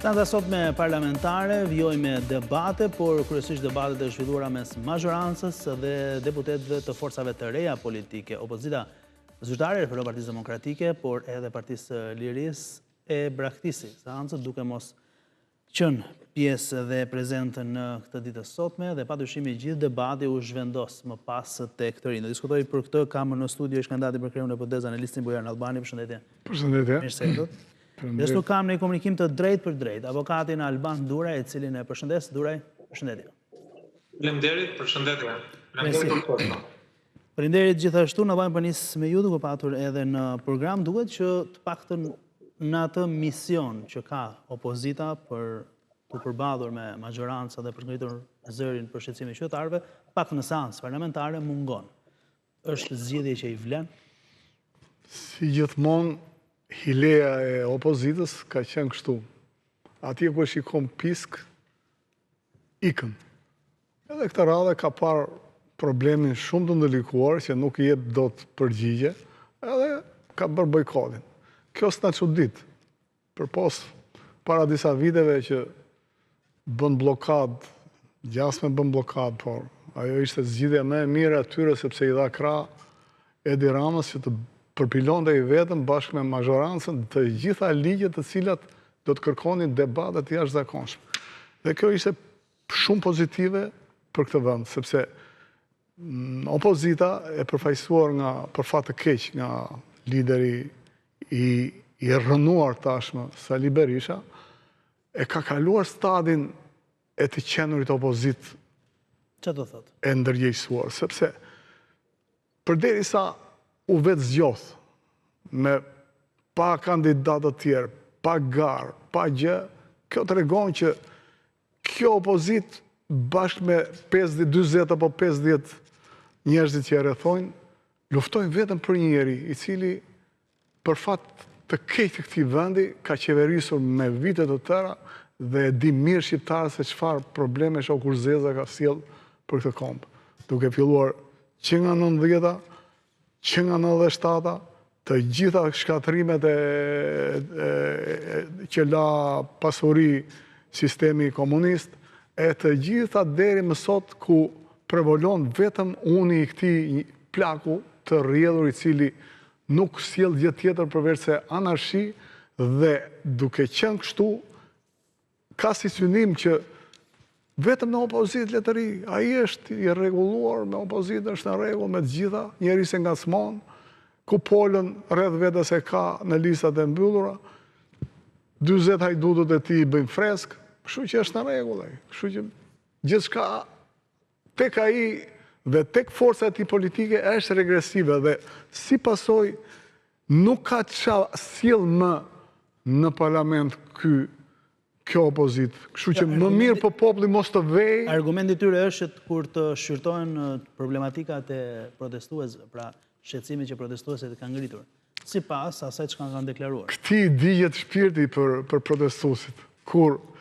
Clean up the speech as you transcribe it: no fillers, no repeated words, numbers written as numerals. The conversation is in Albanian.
Seanca sotme parlamentare vjoj me debate, por kryesisht debatet e zhvilluara mes mazhorancës dhe deputetëve të forcave të reja politike. Opozita zyrtare referon Partisë Demokratike, por edhe Partisë Lirisë e braktisi seancën duke mos qenë pjesë dhe prezente në këtë ditë sotme dhe padyshim i gjithë debati u zhvendos më pas tek të rinë. Do diskutoj për këtë kam në studio ish kandidati për kryeun e PD-s Analistin Bujar Albani. Përshëndetje. Përshëndetje. Mirë se erdhët. Dhe shtu kam në komunikim të drejt për drejt, avokatin Alban Duraj, e cilin e përshëndes. Duraj, përshëndetje. Faleminderit, përshëndetje. Faleminderit për kohën. Faleminderit gjithashtu, në vajmë për nisë me ju duke patur edhe në program, duket që të paktën në atë mision që ka opozita për të përballur me majoranca dhe për ngritur zërin për shqetësimin e qytetarëve, pak në seancë parlamentare mungon. Është zgjedhje që i vlen? Si gjithmonë, hileja e opozitës ka qenë kështu. Atje ku e shikon pisk, ikën. Edhe këtë radhe ka parë problemin shumë të ndërlikuar që nuk i jep dot përgjigje, edhe ka bërë bojkotin. Kjo s'na çudit. Përpos para disa viteve që bën blokad, gjasme bën blokad, por ajo ishte zgjidhja më e mirë atyre sepse i dha krah Edi Ramës që të përpilonte i vetëm bashkë me mazhorancën të gjitha ligjet të cilat do të kërkonin debatet jashtëzakonshme. Dhe kjo ishte shumë pozitive për këtë vend, sepse opozita e përfaqësuar nga për fat të keq nga lideri i rrënuar tashmë Sali Berisha e ka kaluar stadin e të qenurit opozit Çfarë do thotë? e ndërgjegjësuar, sepse përderisa u vetë zgjoth me pa kandidatë të tjerë, pa garë, pa gjë, kjo tregon që kjo opozit bashkë me 20 apo 50 njerëzit që e rrethojnë, luftojnë vetëm për një njeri i cili për fat të keq të këtij vendi ka qeverisur me vite të tëra dhe e di mirë shqiptarët se çfarë probleme Shoku Kurzeza ka sjell për këtë komp. Duke filluar që nga 90-ta, që nga 97-ta, të gjitha shkatrimet që la pasuri sistemi komunist, e të gjitha deri më sot ku prevolon vetëm uni i këtij plaku të rrjedhur i cili nuk sjell gjë tjetër përveç se anarshi dhe duke qenë kështu, ka si synim që vetëm në opozitë le të ri, ai është i rregulluar me opozitën, është në rregull me të gjitha, njeri se ngacmon, ku polën rreth vetes e ka në listat e mbyllura, 40 hajdutët e tij bëjnë fresk, kështu që është në rregull ai. Kështu që gjithçka tek ai dhe tek forca e tij politike është regresive dhe si pasojë nuk ka çfarë sjell më në parlament kjo opozit. Kështu që më mirë për populli mos të vej. Argumenti i tyre është që kur të shqyrtohen problematikat e protestuesve, pra shqetësimin që protestuesit e kanë ngritur, sipas asaj çka kanë deklaruar. Këti digjet shpirti për protestuesit. Kur